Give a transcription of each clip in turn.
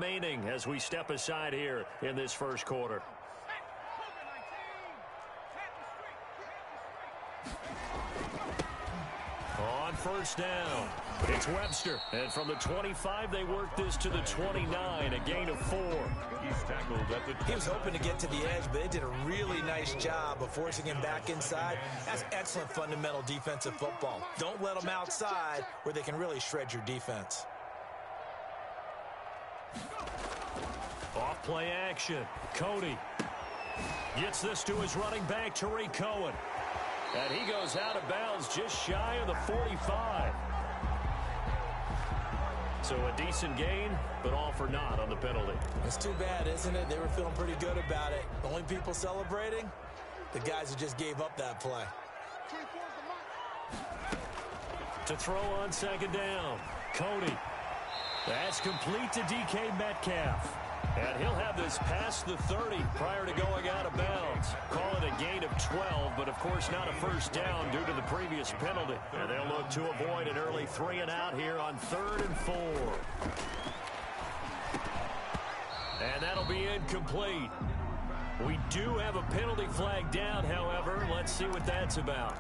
remaining as we step aside here in this first quarter. On first down, it's Webster. And from the 25, they work this to the 29, a gain of 4. He's tackled at the... He was hoping to get to the edge, but they did a really nice job of forcing him back inside. That's excellent fundamental defensive football. Don't let them outside where they can really shred your defense. Off play action. Cody gets this to his running back, Tariq Cohen. And he goes out of bounds just shy of the 45. So a decent gain, but all for naught on the penalty. It's too bad, isn't it? They were feeling pretty good about it. The only people celebrating, the guys who just gave up that play. To throw on second down, Cody. That's complete to DK Metcalf. And he'll have this past the 30 prior to going out of bounds. Call it a gain of 12, but of course not a first down due to the previous penalty. And they'll look to avoid an early 3 and out here on 3rd and 4. And that'll be incomplete. We do have a penalty flag down, however. Let's see what that's about.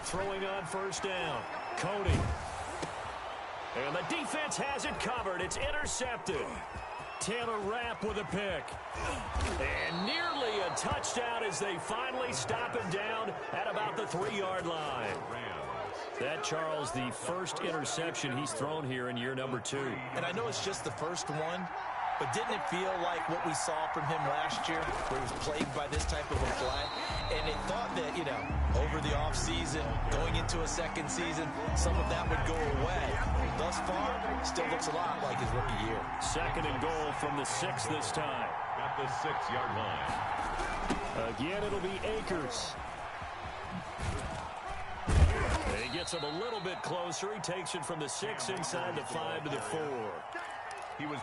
Throwing on first down, Cody. And the defense has it covered. It's intercepted. Taylor Rapp with a pick. And nearly a touchdown as they finally stop him down at about the 3-yard line. That, Charles, the first interception he's thrown here in year number 2. And I know it's just the first one, but didn't it feel like what we saw from him last year, where he was plagued by this type of a play? And it thought that, you know, over the offseason, going into a second season, some of that would go away. Thus far, still looks a lot like his rookie year. 2nd and goal from the 6 this time. At the 6-yard line. Again, it'll be Akers. He gets him a little bit closer. He takes it from the 6 inside the 5 to the 4.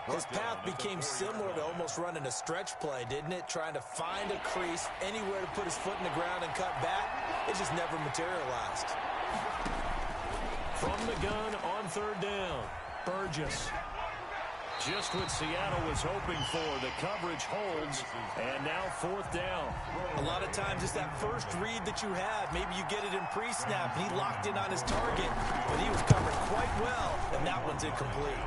His path became similar to almost running a stretch play, didn't it? Trying to find a crease, anywhere to put his foot in the ground and cut back. It just never materialized. From the gun on 3rd down, Burgess. Just what Seattle was hoping for. The coverage holds, and now 4th down. A lot of times it's that first read that you have. Maybe you get it in pre-snap, and he locked in on his target, but he was covered quite well, and that one's incomplete.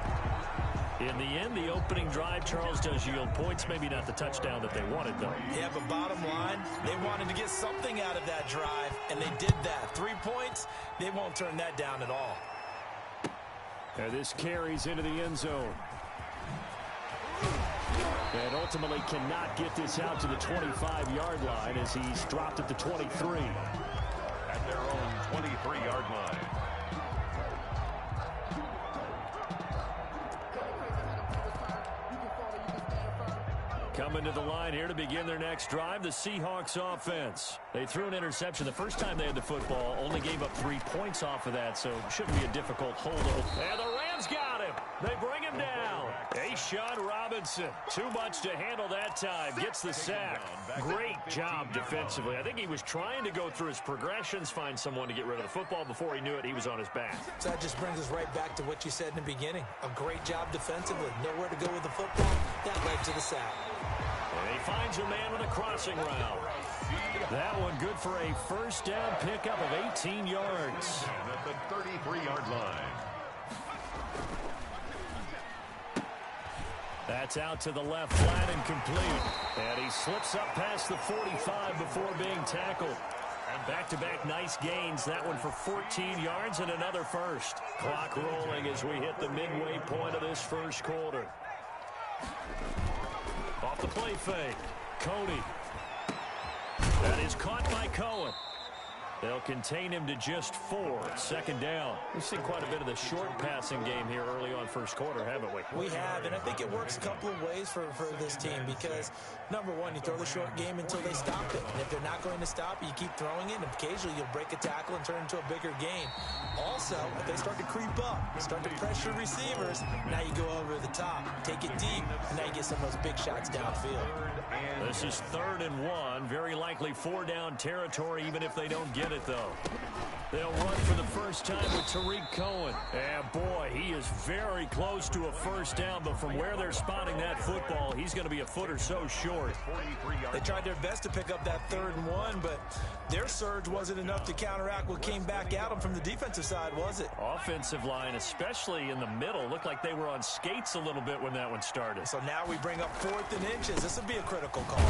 In the end, the opening drive, Charles, does yield points. Maybe not the touchdown that they wanted, though. Yeah, but bottom line, they wanted to get something out of that drive, and they did that. 3 points, they won't turn that down at all. And this carries into the end zone. And ultimately cannot get this out to the 25-yard line as he's dropped at the 23. At their own 23-yard line. Coming to the line here to begin their next drive, the Seahawks offense. They threw an interception the first time they had the football, only gave up 3 points off of that, so shouldn't be a difficult holdover. And the Rams got him. They bring him down. A'Shawn Robinson, too much to handle that time, gets the sack. Great job defensively. I think he was trying to go through his progressions, find someone to get rid of the football. Before he knew it, he was on his back. So that just brings us right back to what you said in the beginning. A great job defensively. Nowhere to go with the football. That led to the sack. And he finds a man with a crossing route. That one good for a first down pickup of 18 yards. At the 33-yard line. That's out to the left, flat and complete. And he slips up past the 45 before being tackled. And back-to-back nice gains. That one for 14 yards and another first. Clock rolling as we hit the midway point of this first quarter. Off the play fake, Cody. That is caught by Cohen. They'll contain him to just 4. Second down. We've seen quite a bit of the short passing game here early on first quarter, haven't we? We have, and I think it works a couple of ways for this team because, number one, you throw the short game until they stop it. And if they're not going to stop it, you keep throwing it, and occasionally you'll break a tackle and turn it into a bigger gain. Also, if they start to creep up, start to pressure receivers, now you go over the top, take it deep, and now you get some of those big shots downfield. This is 3rd and 1. Very likely 4-down territory, even if they don't get it, though. They'll run for the first time with Tariq Cohen. And, boy, he is very close to a first down, but from where they're spotting that football, he's going to be a foot or so short. They tried their best to pick up that 3rd and 1, but their surge wasn't enough to counteract what came back at them from the defensive side, was it? Offensive line, especially in the middle, looked like they were on skates a little bit when that one started. So now we bring up 4th and inches. This would be a critical call.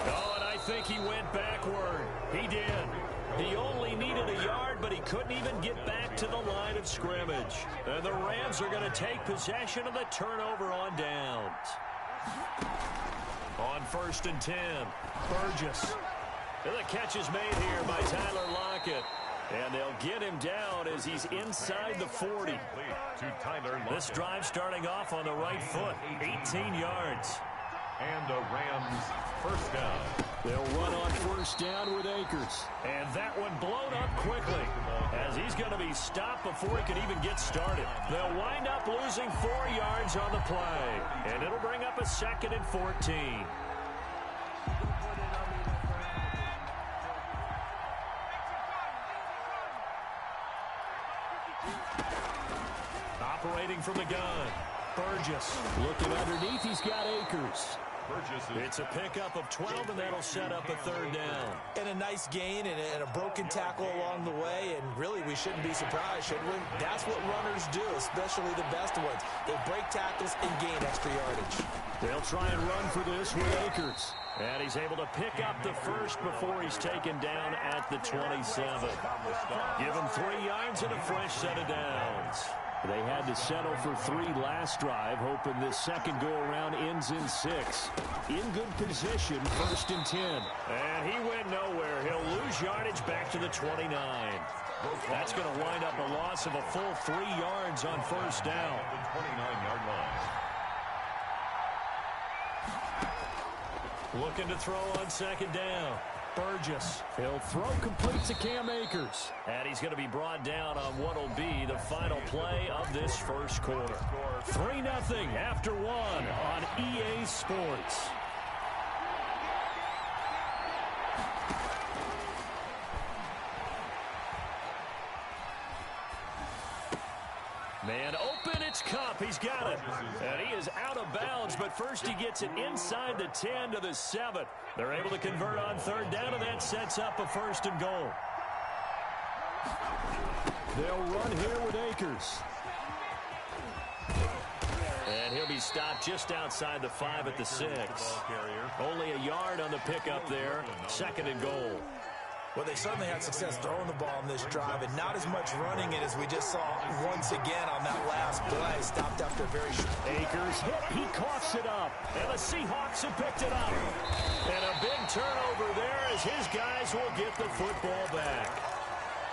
Oh, and I think he went backward. He did. He only needed a yard, but he couldn't even get back to the line of scrimmage. And the Rams are going to take possession of the turnover on downs. On 1st and 10, Burgess. And the catch is made here by Tyler Lockett. And they'll get him down as he's inside the 40. This drive starting off on the right foot, 18 yards. And a Rams first down. They'll run on first down with Akers. And that one blown up quickly as he's going to be stopped before he can even get started. They'll wind up losing 4 yards on the play. And it'll bring up a 2nd and 14. Operating from the gun, Burgess. Looking underneath, he's got Akers. It's a pickup of 12, and that'll set up a 3rd down. And a nice gain and a broken tackle along the way, and really we shouldn't be surprised, should we? That's what runners do, especially the best ones. They break tackles and gain extra yardage. They'll try and run for this with Akers. And he's able to pick up the first before he's taken down at the 27. Give him 3 yards and a fresh set of downs. They had to settle for 3 last drive, hoping this second go-around ends in 6. In good position, 1st and 10. And he went nowhere. He'll lose yardage back to the 29. That's going to wind up a loss of a full 3 yards on first down. The 29-yard line. Looking to throw on second down. Burgess. He'll throw complete to Cam Akers. And he's going to be brought down on what will be the final play of this first quarter. 3-0 after 1 on EA Sports. Man open, it's Cup. He's got it. And he is out of bounds, but first he gets it inside the 10 to the 7. They're able to convert on 3rd down, and that sets up a 1st and goal. They'll run here with Akers. And he'll be stopped just outside the 5 at the 6. Only a yard on the pickup there. 2nd and goal. Well, they certainly had success throwing the ball in this drive, and not as much running it as we just saw once again on that last play. Stopped after a very short. Akers hit. He coughs it up. And the Seahawks have picked it up. And a big turnover there as his guys will get the football back.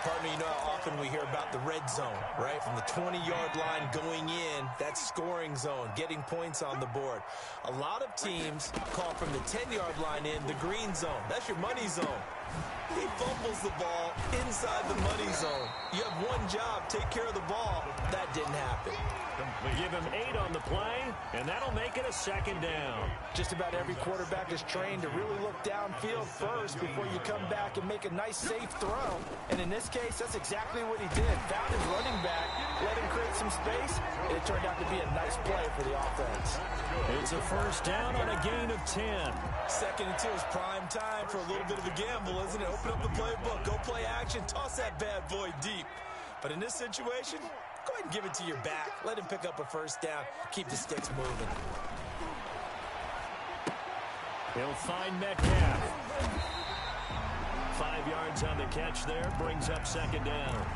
Partner, you know how often we hear about the red zone, right? From the 20-yard line going in, that's scoring zone, getting points on the board. A lot of teams call from the 10-yard line in the green zone. That's your money zone. He fumbles the ball inside the money zone. You have one job, take care of the ball. That didn't happen. Give him 8 on the play, and that'll make it a 2nd down. Just about every quarterback is trained to really look downfield first before you come back and make a nice, safe throw. And in this case, that's exactly what he did. Found his running back, let him create some space, and it turned out to be a nice play for the offense. It's a 1st down on a gain of 10. 2nd and 2 is prime time for a little bit of a gamble, isn't it? Open up the playbook, go play action, toss that bad boy deep. But in this situation, go ahead and give it to your back. Let him pick up a 1st down. Keep the sticks moving. He'll find Metcalf. 5 yards on the catch there. Brings up 2nd down.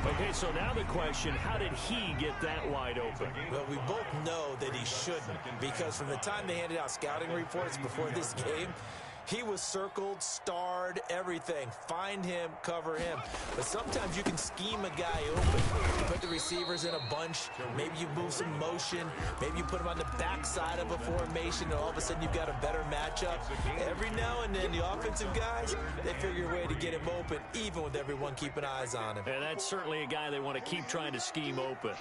Okay, so now the question, how did he get that wide open? Well, we both know that he shouldn't, because from the time they handed out scouting reports before this game, He was circled, starred, everything. Find him, cover him. But sometimes you can scheme a guy open. You put the receivers in a bunch. Maybe you move some motion. Maybe you put them on the backside of a formation, and all of a sudden you've got a better matchup. Every now and then, the offensive guys, they figure a way to get him open, even with everyone keeping eyes on him. And that's certainly a guy they want to keep trying to scheme open.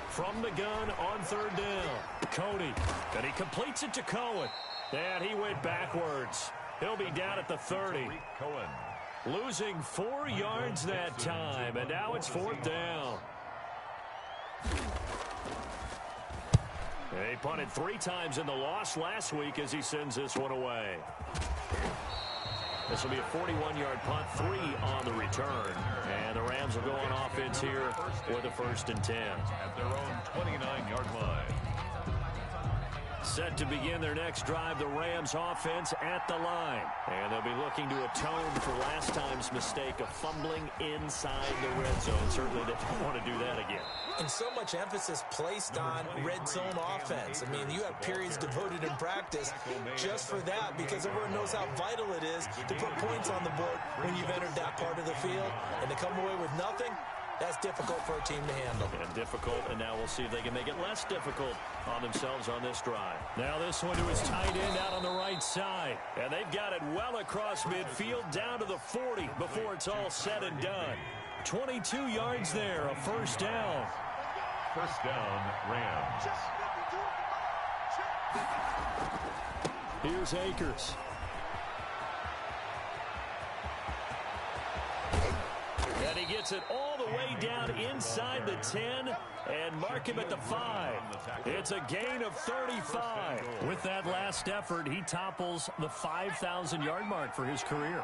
From the gun on third down, Cody. And he completes it to Cohen. And he went backwards. He'll be down at the 30. Losing 4 yards that time, and now it's fourth down. He punted 3 times in the loss last week as he sends this one away. This will be a 41-yard punt, 3 on the return. And the Rams will go on offense here with a 1st and 10. At their own 29-yard line. Set to begin their next drive, the Rams offense at the line. And they'll be looking to atone for last time's mistake of fumbling inside the red zone. Certainly they don't want to do that again. And so much emphasis placed on red zone offense. I mean, you have periods devoted in practice just for that, because everyone knows how vital it is to put points on the board when you've entered that part of the field. And to come away with nothing, that's difficult for a team to handle. And difficult, and now we'll see if they can make it less difficult on themselves on this drive. Now this one to his tight end out on the right side. And they've got it well across midfield down to the 40 before it's all said and done. 22 yards there, a 1st down. 1st down, Rams. Here's Akers. And he gets it all the way down inside the 10 and mark him at the 5. It's a gain of 35. With that last effort, he topples the 5,000-yard mark for his career.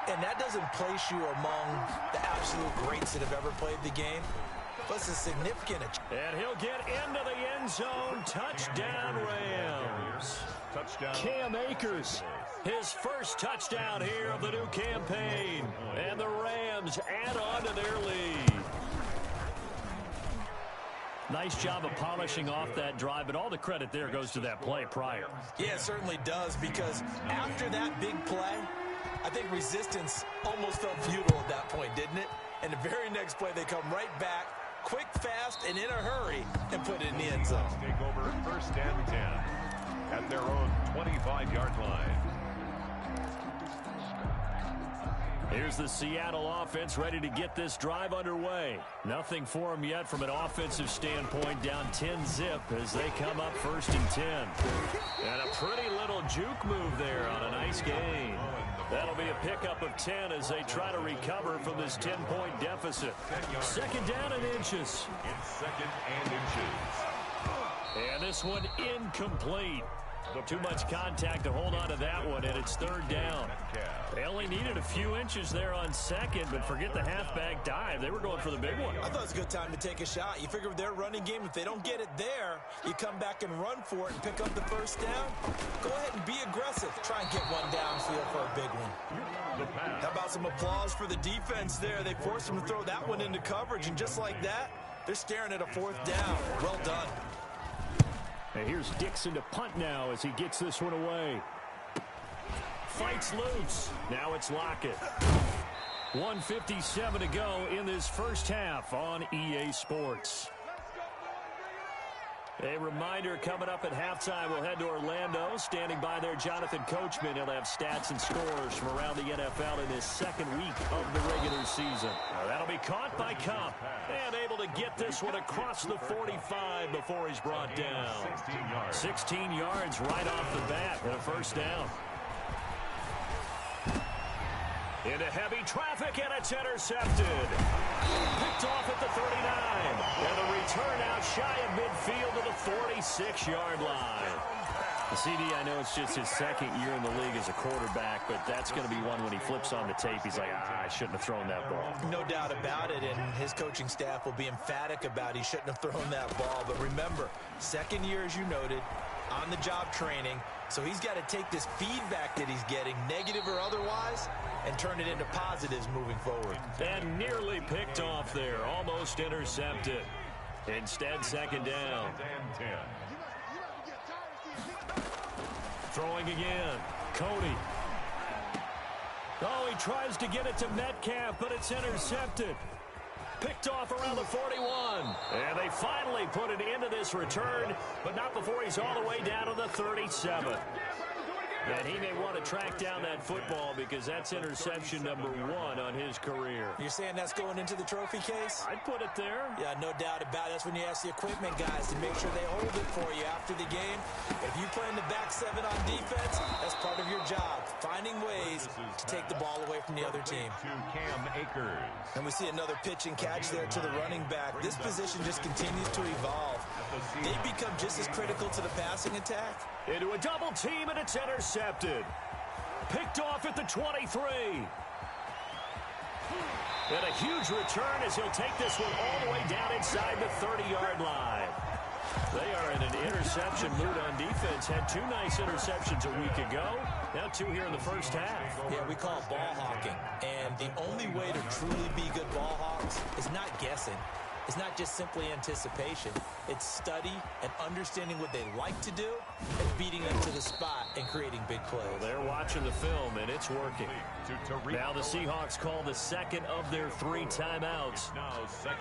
And that doesn't place you among the absolute greats that have ever played the game. Plus, it's significant. And he'll get into the end zone. Touchdown, Rams. Touchdown. Cam Akers, his 1st touchdown here of the new campaign. And the Rams add on to their lead. Nice job of polishing off that drive, but all the credit there goes to that play prior. Yeah, it certainly does, because after that big play, I think resistance almost felt futile at that point, didn't it? And the very next play, they come right back, quick, fast, and in a hurry, and put it in the end zone. Take over 1st and 10 at their own 25-yard line. Here's the Seattle offense ready to get this drive underway. Nothing for them yet from an offensive standpoint, down 10-zip as they come up 1st and 10. And a pretty little juke move there on a nice gain. That'll be a pickup of 10 as they try to recover from this 10-point deficit. 2nd down and inches. It's 2nd and inches. And this one incomplete. Too much contact to hold on to that one, and it's 3rd down. They only needed a few inches there on 2nd, but forget the halfback dive. They were going for the big one. I thought it was a good time to take a shot. You figure with their running game, if they don't get it there, you come back and run for it and pick up the 1st down. Go ahead and be aggressive. Try and get one downfield for a big one. How about some applause for the defense there? They forced them to throw that one into coverage, and just like that, they're staring at a 4th down. Well done. And here's Dixon to punt now as he gets this one away. Fights loose. Now it's Lockett. 1:57 to go in this 1st half on EA Sports. A reminder, coming up at halftime, we'll head to Orlando. Standing by there, Jonathan Coachman. He'll have stats and scores from around the NFL in his 2nd week of the regular season. That'll be caught by Cup. And able to get this one across the 45 before he's brought down. 16 yards right off the bat and a 1st down. Into heavy traffic, and it's intercepted. Picked off at the 39. And the return out shy of midfield to the 46-yard line. The CD, I know it's just his 2nd year in the league as a quarterback, but that's going to be one when he flips on the tape. He's like, I shouldn't have thrown that ball. No doubt about it, and his coaching staff will be emphatic about he shouldn't have thrown that ball. But remember, 2nd year, as you noted, on-the-job training, so he's got to take this feedback that he's getting, negative or otherwise, and turn it into positives moving forward. And nearly picked off there, almost intercepted. Instead, 2nd down. Throwing again. Cody. Oh, he tries to get it to Metcalf, but it's intercepted. Picked off around the 41. And they finally put it into this return, but not before he's all the way down to the 37. And he may want to track down that football because that's interception number 1 on his career. You're saying that's going into the trophy case? I'd put it there. Yeah, no doubt about it. That's when you ask the equipment guys to make sure they hold it for you after the game. But if you play in the back 7 on defense, that's part of your job, finding ways to take the ball away from the other team. To Cam Akers. And we see another pitch and catch there to the running back. This position just continues to evolve. They become just as critical to the passing attack. Into a double team, and it's intercepted. Picked off at the 23. And a huge return as he'll take this one all the way down inside the 30-yard line. They are in an interception mood on defense. Had 2 nice interceptions a week ago. Now 2 here in the first half. Yeah, we call it ball hawking. And the only way to truly be good ball hawks is not guessing. It's not just simply anticipation. It's study and understanding what they like to do and beating them to the spot and creating big plays. Well, they're watching the film, and it's working. Now the Seahawks call the second of their 3 timeouts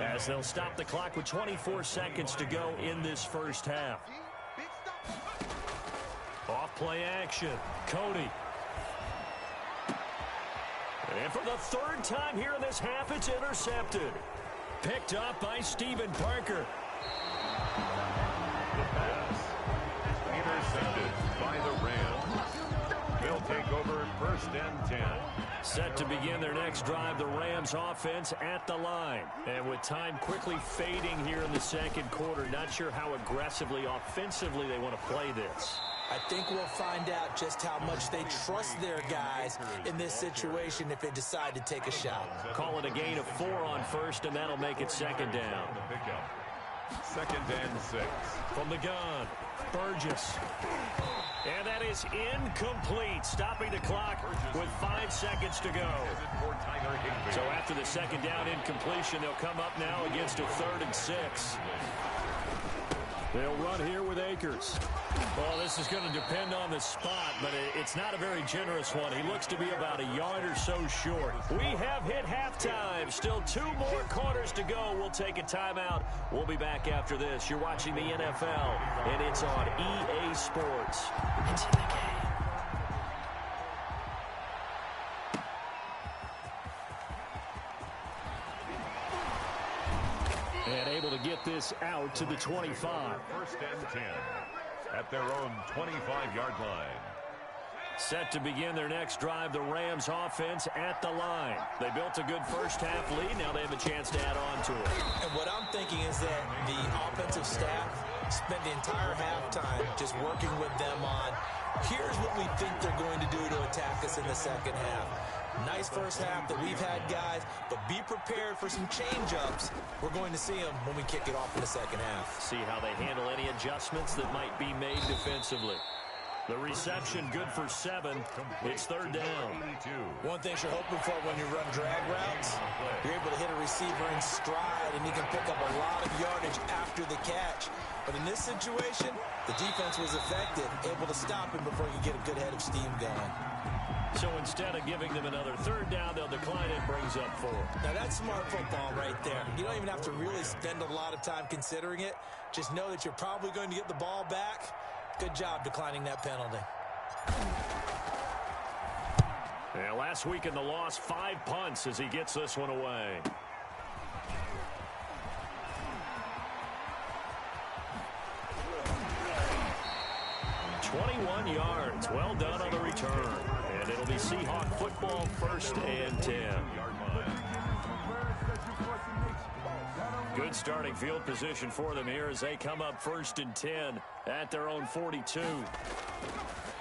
as they'll stop the clock with 24 seconds to go in this first half. Off play action. Cody. And for the 3rd time here in this half, it's intercepted. Picked up by Stephen Parker. The pass. Intercepted by the Rams. They'll take over 1st and 10. Set to begin their next drive, the Rams offense at the line. And with time quickly fading here in the second quarter, not sure how aggressively, offensively they want to play this. I think we'll find out just how much they trust their guys in this situation if they decide to take a shot. Call it a gain of 4 on first, and that'll make it 2nd down. 2nd and 6. From the gun, Burgess. And that is incomplete, stopping the clock with 5 seconds to go. So after the 2nd down incompletion, they'll come up now against a 3rd and 6. They'll run here with Akers. Well, this is going to depend on the spot, but it's not a very generous one. He looks to be about a yard or so short. We have hit halftime. Still 2 more quarters to go. We'll take a timeout. We'll be back after this. You're watching the NFL, and it's on EA Sports. It's in the game. And able to get this out to the 25. 1st and 10 at their own 25-yard line. Set to begin their next drive, the Rams offense at the line. They built a good first half lead. Now they have a chance to add on to it. And what I'm thinking is that the offensive staff spent the entire halftime just working with them on, here's what we think they're going to do to attack us in the second half. Nice first half that we've had, guys, but be prepared for some change-ups. We're going to see them when we kick it off in the second half. See how they handle any adjustments that might be made defensively. The reception good for 7. It's 3rd down. One thing you're hoping for when you run drag routes, you're able to hit a receiver in stride, and you can pick up a lot of yardage after the catch. But in this situation, the defense was effective, able to stop him before you get a good head of steam going. So instead of giving them another 3rd down, they'll decline it, brings up 4. Now that's smart football right there. You don't even have to really spend a lot of time considering it. Just know that you're probably going to get the ball back. Good job declining that penalty. Yeah, last week in the loss, 5 punts as he gets this one away. "21 yards. Well done on the return. And it'll be Seahawk football, 1st and 10. Good starting field position for them here as they come up 1st and 10 at their own 42.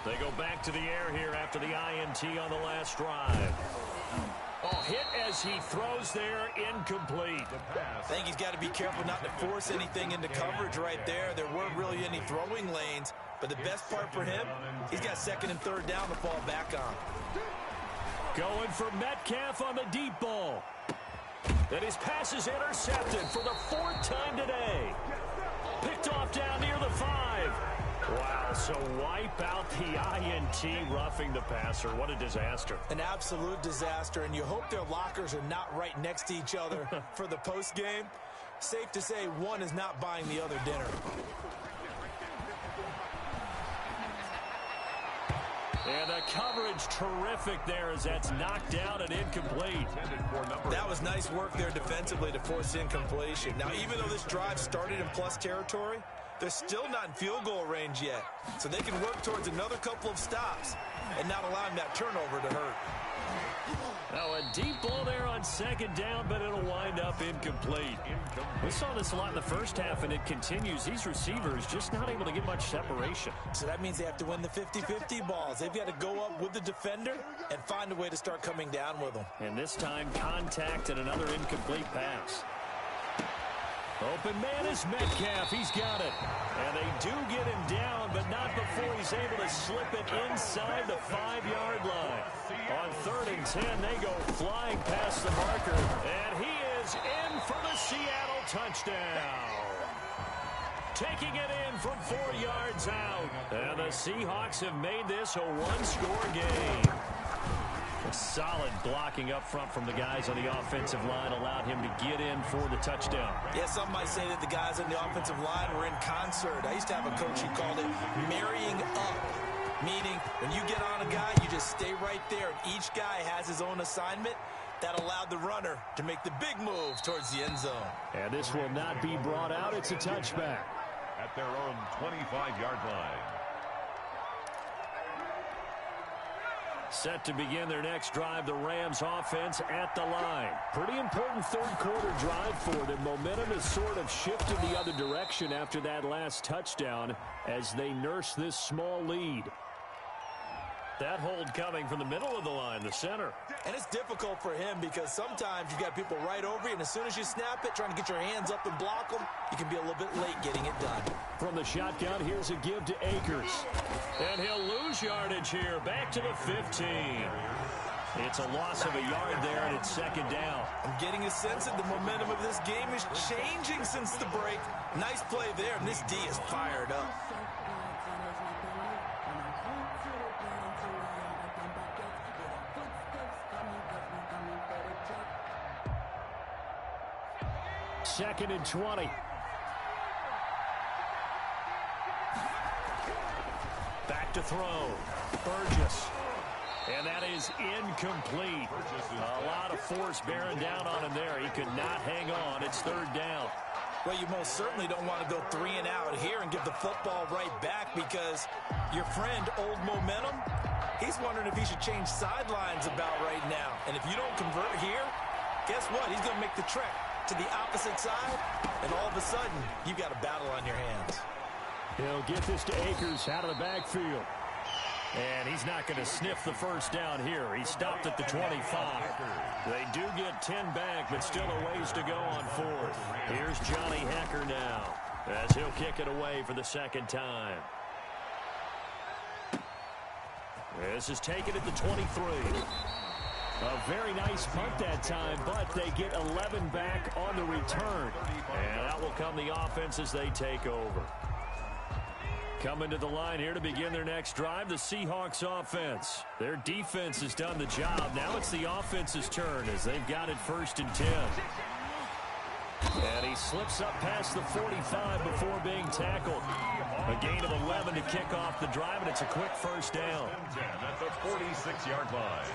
They go back to the air here after the INT on the last drive. Oh, hit as he throws there, incomplete. I think he's got to be careful not to force anything into coverage right there. There weren't really any throwing lanes, but the best part for him, he's got 2nd and 3rd down to fall back on. Going for Metcalf on the deep ball. And his pass is intercepted for the 4th time today. Picked off down near the 5. Wow, so wipe out the INT, roughing the passer. What a disaster. An absolute disaster, and you hope their lockers are not right next to each other for the postgame. Safe to say one is not buying the other dinner. And the coverage terrific there as that's knocked down and incomplete. That was nice work there defensively to force incompletion. Now, even though this drive started in plus territory, they're still not in field goal range yet. So they can work towards another couple of stops and not allowing that turnover to hurt. Now a deep ball there on second down, but it'll wind up incomplete. We saw this a lot in the first half, and it continues. These receivers just not able to get much separation. So that means they have to win the 50-50 balls. They've got to go up with the defender and find a way to start coming down with them. And this time, contact and another incomplete pass. Open man is Metcalf. He's got it. And they do get him down, but not before he's able to slip it inside the 5-yard line. On 3rd and 10, they go flying past the marker. And he is in for the Seattle touchdown. Taking it in from 4 yards out. And the Seahawks have made this a one-score game. A solid blocking up front from the guys on the offensive line allowed him to get in for the touchdown. Yeah, some might say that the guys on the offensive line were in concert. I used to have a coach who called it marrying up, meaning when you get on a guy, you just stay right there, and each guy has his own assignment. That allowed the runner to make the big move towards the end zone. And this will not be brought out. It's a touchback. At their own 25-yard line. Set to begin their next drive, the Rams offense at the line. Pretty important third-quarter drive for them. Momentum has sort of shifted the other direction after that last touchdown as they nurse this small lead. That hold coming from the middle of the line, the center. And it's difficult for him because sometimes you've got people right over you, and as soon as you snap it, trying to get your hands up and block them, you can be a little bit late getting it done. From the shotgun, here's a give to Akers. And he'll lose yardage here, back to the 15. It's a loss of a yard there, and it's second down. I'm getting a sense that the momentum of this game is changing since the break. Nice play there, and this D is fired up. Second and 20. Back to throw. Burgess. And that is incomplete. A lot of force bearing down on him there. He could not hang on. It's third down. Well, you most certainly don't want to go 3 and out here and give the football right back because your friend, Old Momentum, he's wondering if he should change sidelines about right now. And if you don't convert here, guess what? He's going to make the trek to the opposite side, and all of a sudden, you've got a battle on your hands. He'll get this to Akers out of the backfield. And he's not going to sniff the first down here. He stopped at the 25. They do get 10 back, but still a ways to go on 4th. Here's Johnny Hecker now, as he'll kick it away for the second time. This is taken at the 23. A very nice punt that time, but they get 11 back on the return. And that will come the offense as they take over. Coming to the line here to begin their next drive, the Seahawks offense. Their defense has done the job. Now it's the offense's turn as they've got it 1st and 10. And he slips up past the 45 before being tackled. A gain of 11 to kick off the drive, and it's a quick first down. At the 46-yard line.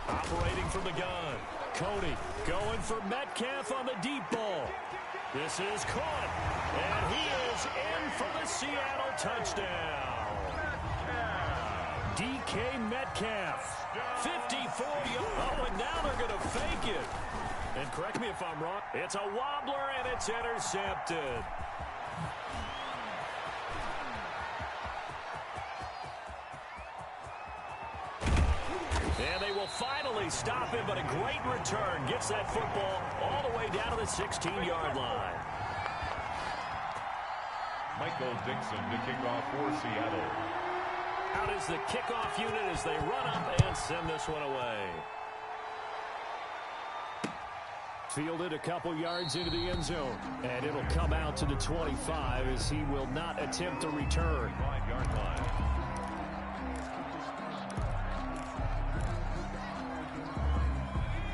Operating from the gun. Cody going for Metcalf on the deep ball. This is caught. And he is in for the Seattle touchdown. DK Metcalf. 54 yards. Oh, and now they're going to fake it. And correct me if I'm wrong. It's a wobbler, and it's intercepted. And they will finally stop him, but a great return. Gets that football all the way down to the 16-yard line. Michael Dixon to kick off for Seattle. Out is the kickoff unit as they run up and send this one away. Fielded a couple yards into the end zone. And it'll come out to the 25 as he will not attempt a return. 5-yard line.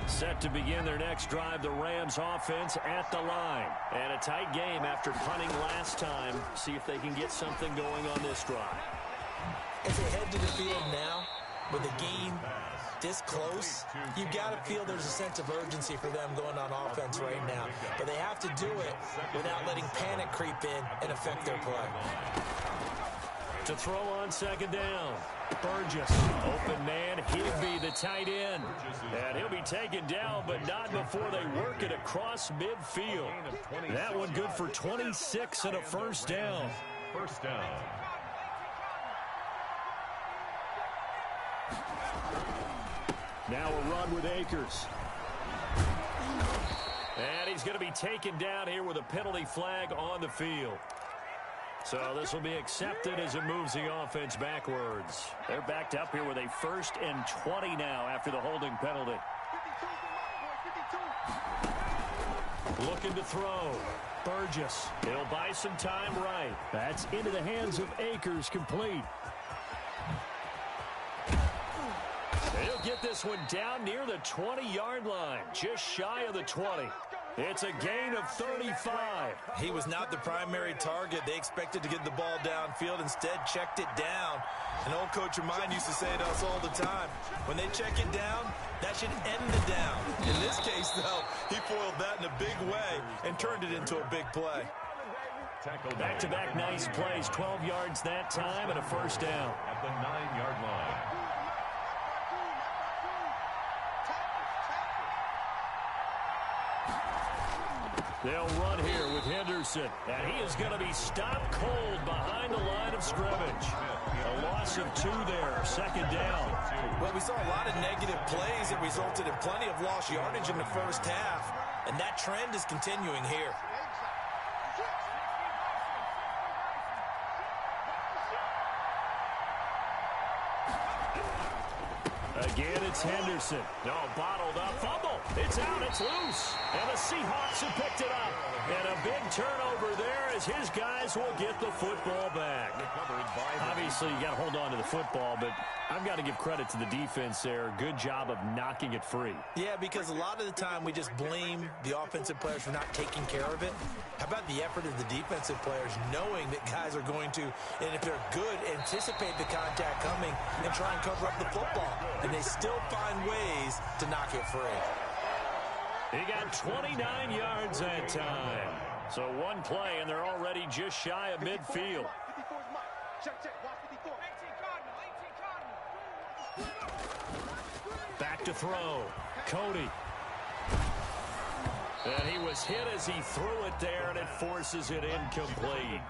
Set to begin their next drive, the Rams offense at the line. And a tight game after punting last time. See if they can get something going on this drive. As they head to the field now, with a game this close, you've got to feel there's a sense of urgency for them going on offense right now. But they have to do it without letting panic creep in and affect their play. To throw on second down, Burgess. Open man, Higby, the tight end. And he'll be taken down, but not before they work it across midfield. That one good for 26 and a first down. First down. Now a run with Akers. And he's going to be taken down here with a penalty flag on the field. So this will be accepted as it moves the offense backwards. They're backed up here with a 1st and 20 now after the holding penalty. Looking to throw. Burgess. He'll buy some time right. That's into the hands of Akers, complete. He'll get this one down near the 20-yard line, just shy of the 20. It's a gain of 35. He was not the primary target. They expected to get the ball downfield. Instead, checked it down. An old coach of mine used to say to us all the time, when they check it down, that should end the down. In this case, though, he foiled that in a big way and turned it into a big play. Back-to-back nice plays, 12 yards that time and a first down. At the 9-yard line. They'll run here with Henderson, and he is going to be stopped cold behind the line of scrimmage. A loss of 2 there, second down. Well, we saw a lot of negative plays that resulted in plenty of lost yardage in the first half, and that trend is continuing here. Again, it's Henderson. No, bottled up. Fumble. It's out. It's loose. And the Seahawks have picked it up. And a big turnover there as his guys will get the football back. Obviously, you got to hold on to the football, but I've got to give credit to the defense there. Good job of knocking it free. Yeah, because a lot of the time we just blame the offensive players for not taking care of it. How about the effort of the defensive players knowing that guys are going to, and if they're good, anticipate the contact coming and try and cover up the football. And they still find ways to knock it free. He got 29 yards that time. So one play, and they're already just shy of midfield. Back to throw. Cody. And he was hit as he threw it there, and it forces it incomplete.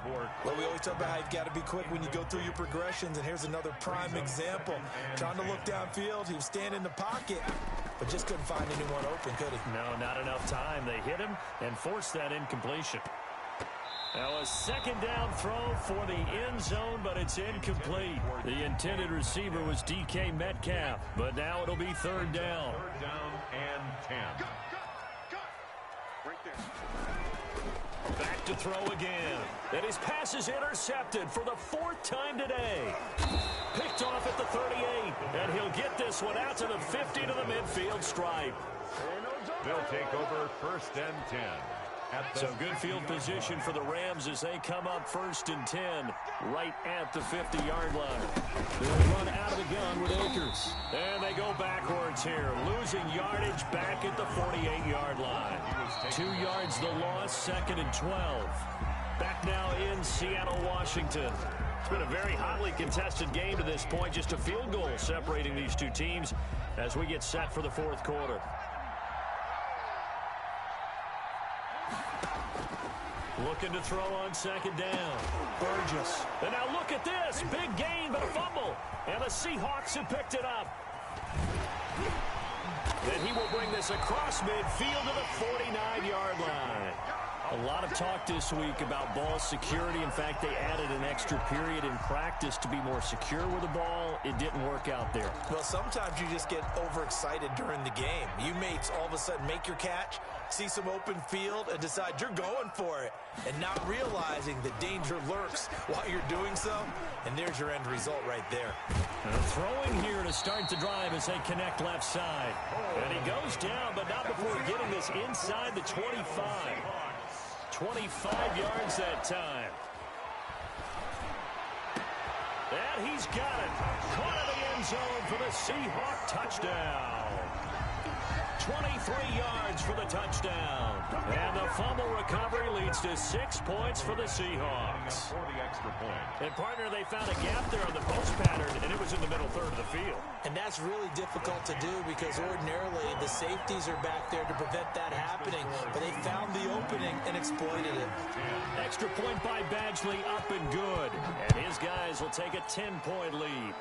Well, we always talk about how you've got to be quick when you go through your progressions, and here's another prime example. Trying to look downfield, he was standing in the pocket, but just couldn't find anyone open, could he? No, not enough time. They hit him and forced that incompletion. Now a second down throw for the end zone, but it's incomplete. The intended receiver was DK Metcalf, but now it'll be third down. Third down and 10. Back to throw again. And his pass is intercepted for the 4th time today. Picked off at the 38. And he'll get this one out to the 50 to the midfield stripe. They'll take over 1st and 10. So good field position for the Rams as they come up 1st and 10 right at the 50-yard line. They'll run out of the gun with Akers. And they go backwards here, losing yardage back at the 48-yard line. 2 yards the loss, 2nd and 12. Back now in Seattle, Washington. It's been a very hotly contested game to this point. Just a field goal separating these two teams as we get set for the 4th quarter. Looking to throw on second down. Burgess. And now look at this. Big gain, but a fumble. And the Seahawks have picked it up. And he will bring this across midfield to the 49-yard line. A lot of talk this week about ball security. In fact, they added an extra period in practice to be more secure with the ball. Still, it didn't work out there. Well, sometimes you just get overexcited during the game. You may all of a sudden make your catch, see some open field, and decide you're going for it, and not realizing the danger lurks while you're doing so, and there's your end result right there. Throwing here to start the drive as they connect left side. And he goes down, but not before getting this inside the 25. 25 yards that time. And he's got it. Caught in the end zone for the Seahawk touchdown. 23 yards for the touchdown. And the fumble recovery leads to 6 points for the Seahawks. And, partner, they found a gap there on the post pattern, and it was in the middle third of the field. And that's really difficult to do because ordinarily the safeties are back there to prevent that happening, but they found the opening and exploited it. Extra point by Badgley, up and good. And his guys will take a 10-point lead.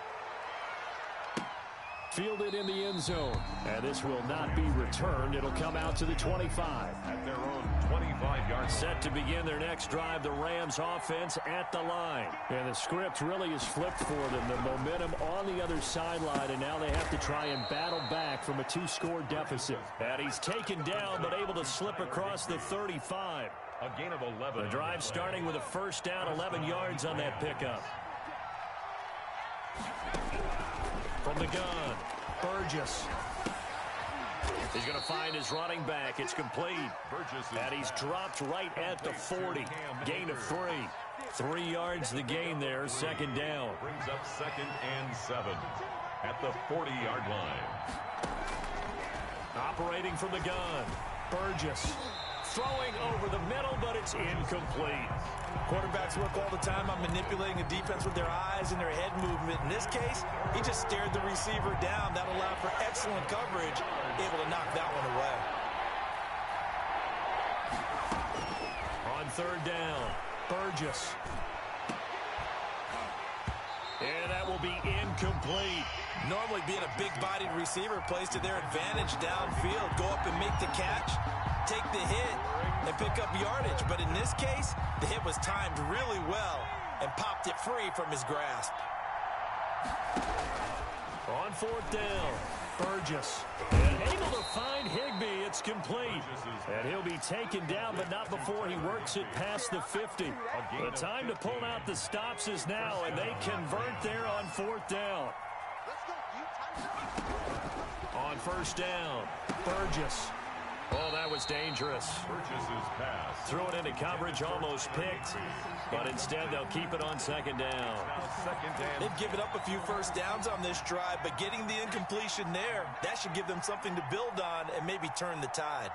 Fielded in the end zone. And this will not be returned. It'll come out to the 25. At their own 25-yard. Set to begin their next drive, the Rams offense at the line. And the script really is flipped for them. The momentum on the other sideline, and now they have to try and battle back from a 2-score deficit. And he's taken down, but able to slip across the 35. A gain of 11. The drive starting with a first down, 11 yards on that pickup. From the gun, Burgess. He's going to find his running back. It's complete. And he's dropped right at the 40. Gain of 3. 3 yards the gain there, second down. Brings up 2nd and 7 at the 40-yard line. Operating from the gun, Burgess. Throwing over the middle, but it's incomplete. Quarterbacks work all the time on manipulating a defense with their eyes and their head movement. In this case, he just stared the receiver down. That allowed for excellent coverage, able to knock that one away. On third down, Burgess. And that will be incomplete. Normally being a big-bodied receiver plays to their advantage downfield. Go up and make the catch, take the hit, and pick up yardage. But in this case, the hit was timed really well and popped it free from his grasp. On fourth down, Burgess. And able to find Higbee. It's complete. And he'll be taken down, but not before he works it past the 50. The time to pull out the stops is now, and they convert there on fourth down. On first down, Burgess. Oh, that was dangerous. Burgess's pass. Threw it into coverage, almost picked. But instead, they'll keep it on second down. They've given up a few first downs on this drive, but getting the incompletion there, that should give them something to build on and maybe turn the tide.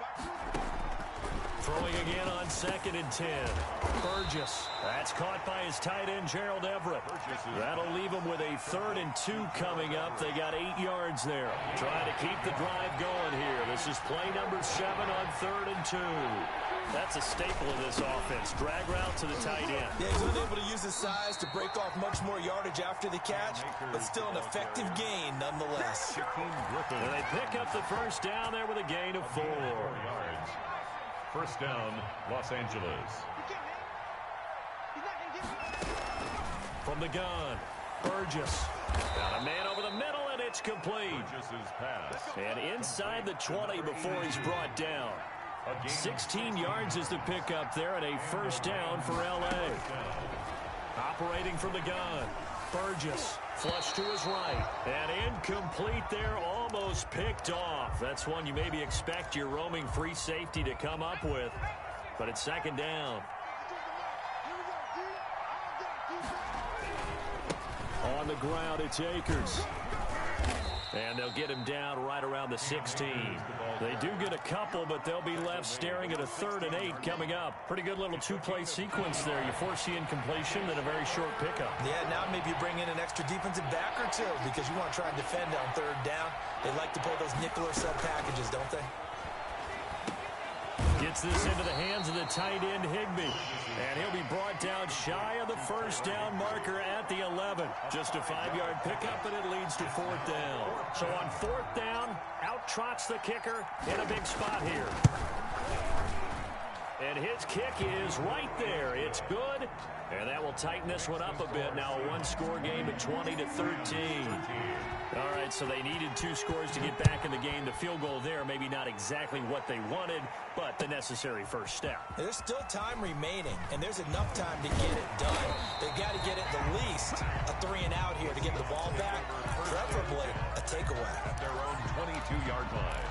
Throwing again on 2nd and 10. Burgess. That's caught by his tight end, Gerald Everett. That'll leave them with a 3rd and 2 coming up. They got 8 yards there. Trying to keep the drive going here. This is play number 7 on 3rd and 2. That's a staple of this offense. Drag route to the tight end. Yeah, he's unable to use his size to break off much more yardage after the catch, but still an effective gain nonetheless. And they pick up the first down there with a gain of 4 yards. First down, Los Angeles. From the gun, Burgess. Got a man over the middle, and it's complete. Burgess's pass. And inside the 20 before he's brought down. 16 yards is the pickup there, and a first down for L.A. Operating from the gun, Burgess. Flush to his right. And incomplete there, almost picked off. That's one you maybe expect your roaming free safety to come up with. But it's second down. On the ground, it's Akers. And they'll get him down right around the 16. They do get a couple, but they'll be left staring at a 3rd and 8 coming up. Pretty good little 2-play sequence there. You force the incompletion, then a very short pickup. Yeah, now maybe you bring in an extra defensive back or two because you want to try and defend on 3rd down. They like to play those nickel or sub packages, don't they? Gets this into the hands of the tight end, Higbee. And he'll be brought down shy of the first down marker at the 11. Just a 5-yard pickup, and it leads to 4th down. So on 4th down, out trots the kicker in a big spot here. And his kick is right there. It's good. And that will tighten this one up a bit. Now a one-score game at 20-13. All right, so they needed 2 scores to get back in the game. The field goal there, maybe not exactly what they wanted, but the necessary first step. There's still time remaining, and there's enough time to get it done. They've got to get it at least a 3-and-out here to get the ball back, preferably a takeaway. At their own 22-yard line.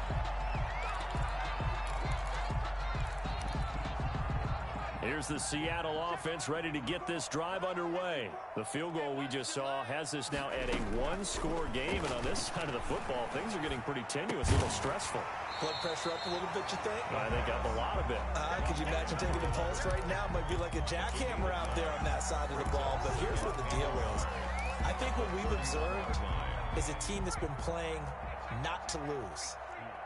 Here's the Seattle offense ready to get this drive underway. The field goal we just saw has this now at a one-score game, and on this side of the football, things are getting pretty tenuous, a little stressful. Blood pressure up a little bit, you think? I think up a lot of it. Could you imagine taking the pulse right now? Might be like a jackhammer out there on that side of the ball, but here's what the deal is. I think what we've observed is a team that's been playing not to lose,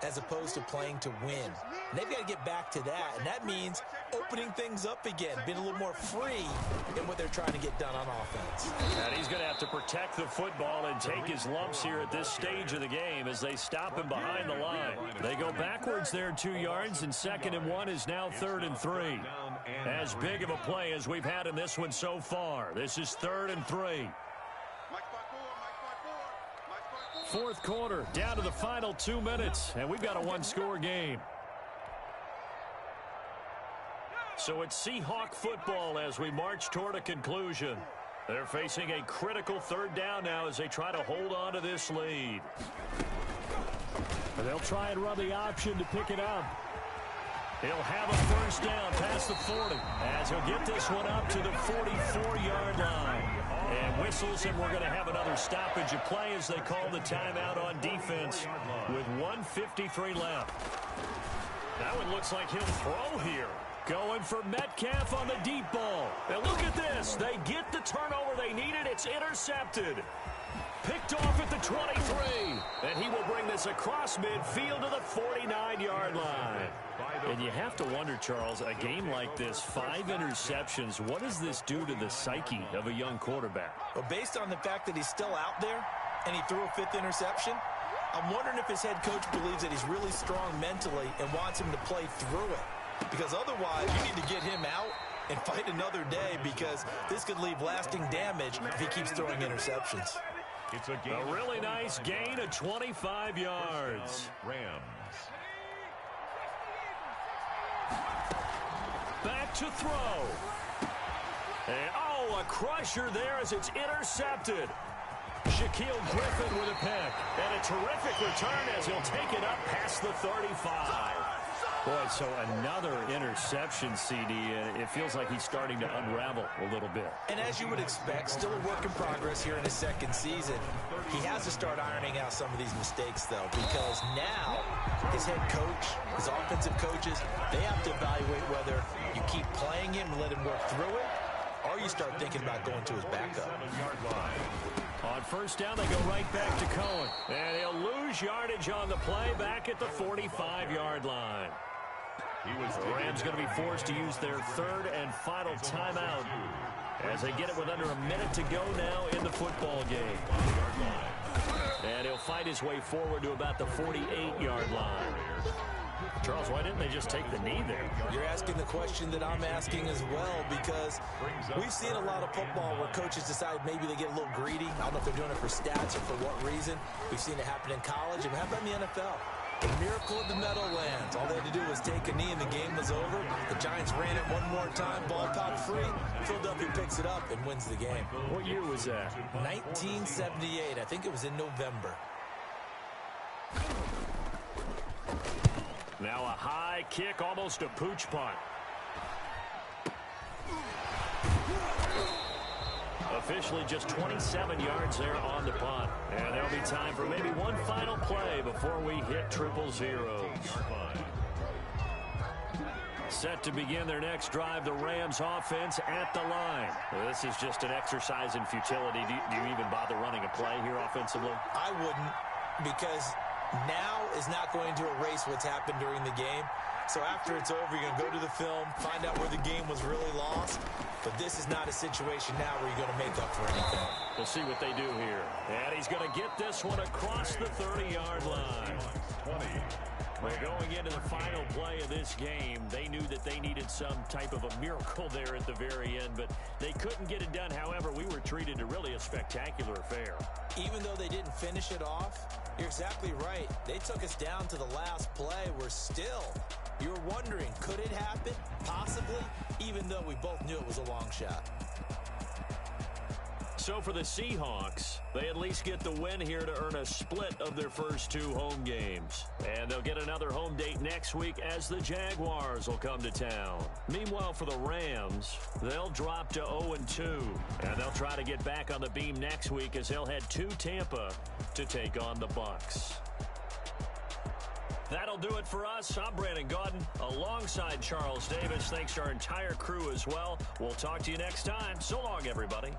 as opposed to playing to win. And they've got to get back to that, and that means opening things up again, being a little more free in what they're trying to get done on offense. And he's going to have to protect the football and take his lumps here at this stage of the game as they stop him behind the line. They go backwards there 2 yards, and 2nd and 1 is now 3rd and 3. As big of a play as we've had in this one so far. This is 3rd and 3. 4th quarter, down to the final 2 minutes, and we've got a one-score game. So it's Seahawk football as we march toward a conclusion. They're facing a critical 3rd down now as they try to hold on to this lead. And they'll try and run the option to pick it up. He'll have a 1st down past the 40 as he'll get this one up to the 44-yard line. And whistles, and we're going to have another stoppage of play as they call the timeout on defense with 1:53 left. That one looks like he'll throw here. Going for Metcalf on the deep ball. And look at this. They get the turnover they needed. It's intercepted. Picked off at the 23. And he will bring this across midfield to the 49-yard line. And you have to wonder, Charles, a game like this, 5 interceptions, what does this do to the psyche of a young quarterback? Well, based on the fact that he's still out there and he threw a 5th interception, I'm wondering if his head coach believes that he's really strong mentally and wants him to play through it. Because otherwise, you need to get him out and fight another day, because this could leave lasting damage if he keeps throwing interceptions. It's a really nice gain of 25 yards. Rams. Back to throw. And, oh, a crusher there as it's intercepted. Shaquille Griffin with a pick. And a terrific return as he'll take it up past the 35. Boy, so another interception, CD, and it feels like he's starting to unravel a little bit. And as you would expect, still a work in progress here in his 2nd season. He has to start ironing out some of these mistakes, though, because now his head coach, his offensive coaches, they have to evaluate whether you keep playing him and let him work through it, or you start thinking about going to his backup. On 1st down, they go right back to Cohen. And he'll lose yardage on the play back at the 45-yard line. The Rams going to be forced to use their 3rd and final timeout as they get it with under a minute to go now in the football game. And he'll fight his way forward to about the 48-yard line. Charles, why didn't they just take the knee there? You're asking the question that I'm asking as well, because we've seen a lot of football where coaches decide maybe they get a little greedy. I don't know if they're doing it for stats or for what reason. We've seen it happen in college, and how about in the NFL? The miracle of the Meadowlands. All they had to do was take a knee and the game was over. The Giants ran it one more time, ball popped free. Philadelphia picks it up and wins the game. What year was that? 1978. I think it was in November. Now a high kick, almost a pooch punt. Officially just 27 yards there on the punt. And there'll be time for maybe one final play before we hit 000. Set to begin their next drive, the Rams offense at the line. Well, this is just an exercise in futility. Do you even bother running a play here offensively? I wouldn't, because now is not going to erase what's happened during the game. So after it's over, you're going to go to the film, find out where the game was really lost. But this is not a situation now where you're going to make up for anything. We'll see what they do here. And he's going to get this one across the 30-yard line. 20. Well, going into the final play of this game, they knew that they needed some type of a miracle there at the very end, but they couldn't get it done. However, we were treated to really a spectacular affair. Even though they didn't finish it off, you're exactly right. They took us down to the last play. We're still, you're wondering, could it happen? Possibly, even though we both knew it was a long shot. So for the Seahawks, they at least get the win here to earn a split of their first 2 home games. And they'll get another home date next week as the Jaguars will come to town. Meanwhile, for the Rams, they'll drop to 0-2. And they'll try to get back on the beam next week as they'll head to Tampa to take on the Bucs. That'll do it for us. I'm Brandon Gaudin alongside Charles Davis. Thanks to our entire crew as well. We'll talk to you next time. So long, everybody.